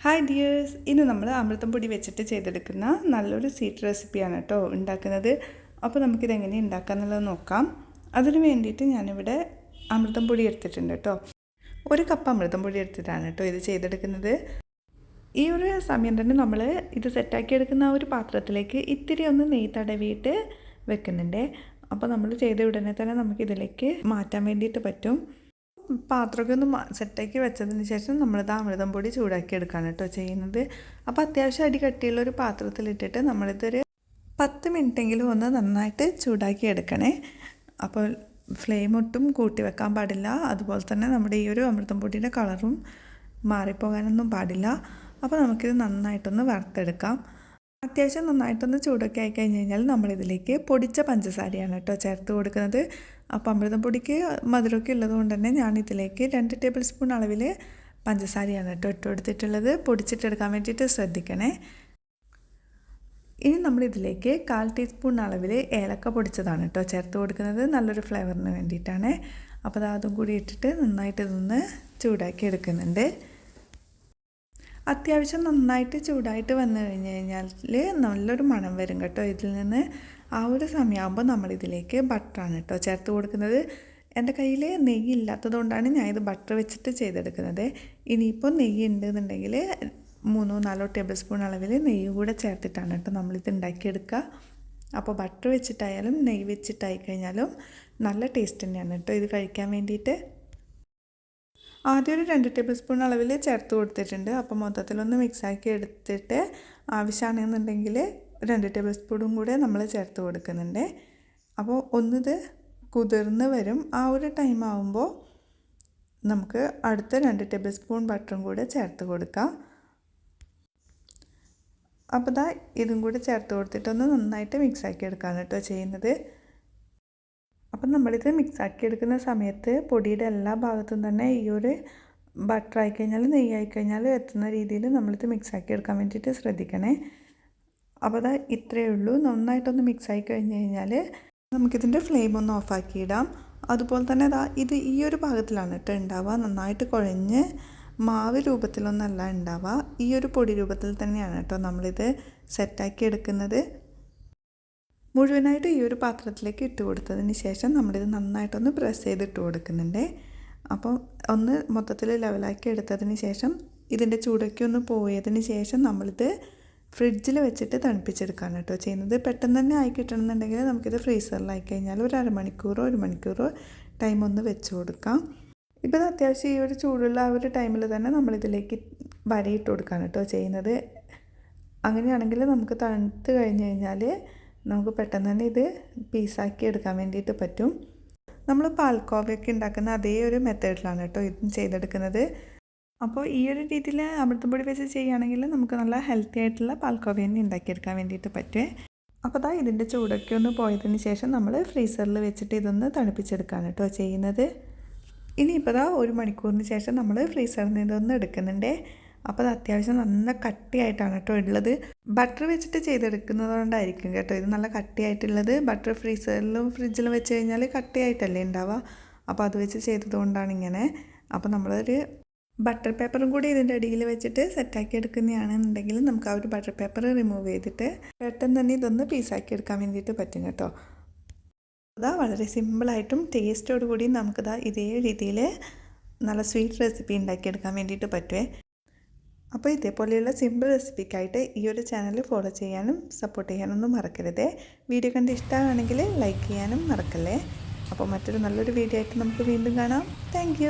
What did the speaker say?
Hi dears, ഇന്ന് നമ്മൾ അമൃതം പൊടി വെച്ചിട്ട് ചെയ്തെടുക്കുന്ന നല്ലൊരു സ്വീറ്റ് റെസിപ്പിയാണ് കേട്ടോ ഉണ്ടാക്കുന്നത്. അപ്പോൾ നമുക്കിതെങ്ങനെ ഉണ്ടാക്കാമെന്നുള്ളത് നോക്കാം. അതിന് വേണ്ടിയിട്ട് ഞാനിവിടെ അമൃതം പൊടി എടുത്തിട്ടുണ്ട് കേട്ടോ. 1 കപ്പ് അമൃതം പൊടി എടുത്തിട്ടാണ് കേട്ടോ ഇത് ചെയ്തെടുക്കുന്നത്. ഈ ഒരു സമയം തന്നെ നമ്മൾ ഇത് സെറ്റാക്കി എടുക്കുന്ന ഒരു പാത്രത്തിലേക്ക് ഇത്തിരി ഒന്ന് നെയ്യ് തടവിയിട്ട് വെക്കുന്നുണ്ട്. അപ്പോൾ നമ്മൾ ചെയ്ത ഉടനെ തന്നെ നമുക്കിതിലേക്ക് മാറ്റാൻ വേണ്ടിയിട്ട് പറ്റും. പാത്രമൊക്കെ ഒന്ന് സെറ്റാക്കി വെച്ചതിന് ശേഷം നമ്മളിത് അമൃതം പൊടി ചൂടാക്കി എടുക്കുകയാണ് കേട്ടോ ചെയ്യുന്നത്. അപ്പോൾ അത്യാവശ്യം അടി കട്ടിയുള്ള ഒരു പാത്രത്തിലിട്ടിട്ട് നമ്മളിതൊരു 10 മിനിറ്റെങ്കിലും ഒന്ന് നന്നായിട്ട് ചൂടാക്കി എടുക്കണേ. അപ്പോൾ ഫ്ലെയിം ഒട്ടും കൂട്ടി വെക്കാൻ പാടില്ല. അതുപോലെ തന്നെ നമ്മുടെ ഈ ഒരു അമൃതം പൊടിയുടെ കളറും മാറിപ്പോകാനൊന്നും പാടില്ല. അപ്പോൾ നമുക്കിത് നന്നായിട്ടൊന്ന് വറുത്തെടുക്കാം. അത്യാവശ്യം നന്നായിട്ടൊന്ന് ചൂടൊക്കെ ആയി കഴിഞ്ഞ് കഴിഞ്ഞാൽ നമ്മളിതിലേക്ക് പൊടിച്ച പഞ്ചസാരയാണ് കേട്ടോ ചേർത്ത് കൊടുക്കുന്നത്. അപ്പോൾ അമൃതം പൊടിക്ക് മധുരമൊക്കെ ഉള്ളത് കൊണ്ട് തന്നെ ഞാനിതിലേക്ക് 2 ടേബിൾ സ്പൂൺ അളവിൽ പഞ്ചസാരയാണ് കേട്ടോ ഇട്ട് കൊടുത്തിട്ടുള്ളത്. പൊടിച്ചിട്ടെടുക്കാൻ വേണ്ടിയിട്ട് ശ്രദ്ധിക്കണേ. ഇനി നമ്മളിതിലേക്ക് 1/4 ടീസ്പൂൺ അളവിൽ ഏലക്ക പൊടിച്ചതാണ് കേട്ടോ ചേർത്ത് കൊടുക്കുന്നത്. നല്ലൊരു ഫ്ലേവറിന് വേണ്ടിയിട്ടാണ്. അപ്പോൾ അതും കൂടി ഇട്ടിട്ട് നന്നായിട്ട് ഇതൊന്ന് ചൂടാക്കി എടുക്കുന്നുണ്ട്. അത്യാവശ്യം നന്നായിട്ട് ചൂടായിട്ട് വന്നു കഴിഞ്ഞ് കഴിഞ്ഞാൽ നല്ലൊരു മണം വരും കേട്ടോ ഇതിൽ നിന്ന്. ആ ഒരു സമയമാകുമ്പോൾ നമ്മളിതിലേക്ക് ബട്ടറാണ് കേട്ടോ ചേർത്ത് കൊടുക്കുന്നത്. എൻ്റെ കയ്യിൽ നെയ്യ് ഇല്ലാത്തത് കൊണ്ടാണ് ഞാനിത് ബട്ടർ വെച്ചിട്ട് ചെയ്തെടുക്കുന്നത്. ഇനിയിപ്പോൾ നെയ്യ് ഉണ്ടെന്നുണ്ടെങ്കിൽ 3-4 ടേബിൾ സ്പൂൺ അളവിൽ നെയ്യ് കൂടെ ചേർത്തിട്ടാണ് കേട്ടോ നമ്മളിത് ഉണ്ടാക്കിയെടുക്കുക. അപ്പോൾ ബട്ടർ വെച്ചിട്ടായാലും നെയ്യ് വെച്ചിട്ടായി കഴിഞ്ഞാലും നല്ല ടേസ്റ്റ് തന്നെയാണ് കേട്ടോ ഇത് കഴിക്കാൻ വേണ്ടിയിട്ട്. ആദ്യം ഒരു 2 ടേബിൾ സ്പൂൺ അളവിൽ ചേർത്ത് കൊടുത്തിട്ടുണ്ട്. അപ്പോൾ മൊത്തത്തിലൊന്ന് മിക്സാക്കി എടുത്തിട്ട് ആവശ്യമാണെന്നുണ്ടെങ്കിൽ 2 ടേബിൾ സ്പൂണും കൂടെ നമ്മൾ ചേർത്ത് കൊടുക്കുന്നുണ്ട്. അപ്പോൾ ഒന്നിത് കുതിർന്ന് വരും. ആ ഒരു ടൈം ആകുമ്പോൾ നമുക്ക് അടുത്ത 2 ടേബിൾ സ്പൂൺ ബട്ടറും കൂടെ ചേർത്ത് കൊടുക്കാം. അപ്പോൾ ഇതും കൂടെ ചേർത്ത് കൊടുത്തിട്ടൊന്ന് നന്നായിട്ട് മിക്സാക്കി എടുക്കുകയാണ് കേട്ടോ ചെയ്യുന്നത്. അപ്പം നമ്മളിത് മിക്സാക്കി എടുക്കുന്ന സമയത്ത് പൊടിയുടെ എല്ലാ ഭാഗത്തും തന്നെ ഈ ഒരു ബട്ടർ ആയിക്കഴിഞ്ഞാൽ നെയ്യ് ആയിക്കഴിഞ്ഞാൽ എത്തുന്ന രീതിയിൽ നമ്മളിത് മിക്സാക്കി എടുക്കാൻ വേണ്ടിയിട്ട് ശ്രദ്ധിക്കണേ. അപ്പോൾ ഇത്രയേ ഉള്ളൂ. നന്നായിട്ടൊന്ന് മിക്സായി കഴിഞ്ഞ് കഴിഞ്ഞാൽ നമുക്കിതിൻ്റെ ഫ്ലെയിം ഒന്ന് ഓഫാക്കിയിടാം. അതുപോലെ തന്നെ ഇത് ഈ ഒരു ഭാഗത്തിലാണ് കേട്ടോ ഉണ്ടാവുക. നന്നായിട്ട് കുഴഞ്ഞ് മാവ് രൂപത്തിലൊന്നല്ല ഉണ്ടാവുക. ഈ ഒരു പൊടി രൂപത്തിൽ തന്നെയാണ് കേട്ടോ നമ്മളിത് സെറ്റാക്കി എടുക്കുന്നത്. മുഴുവനായിട്ട് ഈ ഒരു പാത്രത്തിലേക്ക് ഇട്ട് കൊടുത്തതിന് ശേഷം നമ്മളിത് നന്നായിട്ടൊന്ന് പ്രസ് ചെയ്തിട്ട് കൊടുക്കുന്നുണ്ട്. അപ്പോൾ ഒന്ന് മൊത്തത്തിൽ ലെവലാക്കി എടുത്തതിന് ശേഷം ഇതിൻ്റെ ചൂടൊക്കെ ഒന്ന് പോയതിന് ശേഷം നമ്മളിത് ഫ്രിഡ്ജിൽ വെച്ചിട്ട് തണുപ്പിച്ചെടുക്കുകയാണ് കേട്ടോ ചെയ്യുന്നത്. പെട്ടെന്ന് തന്നെ ആയി കിട്ടണമെന്നുണ്ടെങ്കിൽ നമുക്കിത് ഫ്രീസറിലായി കഴിഞ്ഞാൽ ഒരു അരമണിക്കൂറോ 1 മണിക്കൂറോ ടൈം ഒന്ന് വെച്ച് കൊടുക്കാം. ഇപ്പോൾ അത്യാവശ്യം ഈ ഒരു ചൂടുള്ള ആ ഒരു ടൈമിൽ തന്നെ നമ്മളിതിലേക്ക് വരയിട്ട് കൊടുക്കുകയാണ് കേട്ടോ ചെയ്യുന്നത്. അങ്ങനെയാണെങ്കിൽ നമുക്ക് തണുത്ത് കഴിഞ്ഞ് കഴിഞ്ഞാൽ നമുക്ക് പെട്ടെന്ന് തന്നെ ഇത് പീസാക്കി എടുക്കാൻ വേണ്ടിയിട്ട് പറ്റും. നമ്മൾ പാൽക്കോവയൊക്കെ ഉണ്ടാക്കുന്ന അതേ ഒരു മെത്തേഡിലാണ് കേട്ടോ ഇതും ചെയ്തെടുക്കുന്നത്. അപ്പോൾ ഈ ഒരു രീതിയിൽ അമൃതം പൊടി വെച്ച് ചെയ്യുകയാണെങ്കിൽ നമുക്ക് നല്ല ഹെൽത്തി ആയിട്ടുള്ള പാൽക്കോവ തന്നെ ഉണ്ടാക്കിയെടുക്കാൻ വേണ്ടിയിട്ട് പറ്റുമേ. അപ്പോൾ ഇതിൻ്റെ ചൂടൊക്കെ ഒന്ന് പോയതിന് ശേഷം നമ്മൾ ഫ്രീസറിൽ വെച്ചിട്ട് ഇതൊന്ന് തണുപ്പിച്ചെടുക്കുകയാണ് കേട്ടോ ചെയ്യുന്നത്. ഇനിയിപ്പോൾ 1 മണിക്കൂറിന് ശേഷം നമ്മൾ ഫ്രീസറിൽ നിന്ന് ഇതൊന്ന് എടുക്കുന്നുണ്ട്. അപ്പോൾ അത്യാവശ്യം നല്ല കട്ടിയായിട്ടാണ് കേട്ടോ ഉള്ളത്. ബട്ടർ വെച്ചിട്ട് ചെയ്തെടുക്കുന്നത് കൊണ്ടായിരിക്കും കേട്ടോ ഇത് നല്ല കട്ടിയായിട്ടുള്ളത്. ബട്ടർ ഫ്രീസറിലും ഫ്രിഡ്ജിലും വെച്ച് കഴിഞ്ഞാൽ കട്ടിയായിട്ടല്ലേ ഉണ്ടാവുക. അപ്പോൾ അത് വെച്ച് ചെയ്തത് കൊണ്ടാണ് ഇങ്ങനെ. അപ്പോൾ നമ്മളൊരു ബട്ടർ പേപ്പറും കൂടി ഇതിൻ്റെ അടിയിൽ വെച്ചിട്ട് സെറ്റാക്കി എടുക്കുന്നതാണെന്നുണ്ടെങ്കിൽ നമുക്ക് ആ ഒരു ബട്ടർ പേപ്പർ റിമൂവ് ചെയ്തിട്ട് പെട്ടെന്ന് തന്നെ ഇതൊന്ന് പീസാക്കി എടുക്കാൻ വേണ്ടിയിട്ട് പറ്റും കേട്ടോ. വളരെ സിമ്പിളായിട്ടും ടേസ്റ്റോടു കൂടി നമുക്കിതാ ഇതേ രീതിയിൽ നല്ല സ്വീറ്റ് റെസിപ്പി ഉണ്ടാക്കിയെടുക്കാൻ വേണ്ടിയിട്ട് പറ്റുമേ. അപ്പോൾ ഇതേപോലെയുള്ള സിമ്പിൾ റെസിപ്പിക്കായിട്ട് ഈ ഒരു ചാനൽ ഫോളോ ചെയ്യാനും സപ്പോർട്ട് ചെയ്യാനൊന്നും മറക്കരുതേ. വീഡിയോ കണ്ട് ഇഷ്ടമാണെങ്കിൽ ലൈക്ക് ചെയ്യാനും മറക്കല്ലേ. അപ്പോൾ മറ്റൊരു നല്ലൊരു വീഡിയോ ആയിട്ട് നമുക്ക് വീണ്ടും കാണാം. താങ്ക്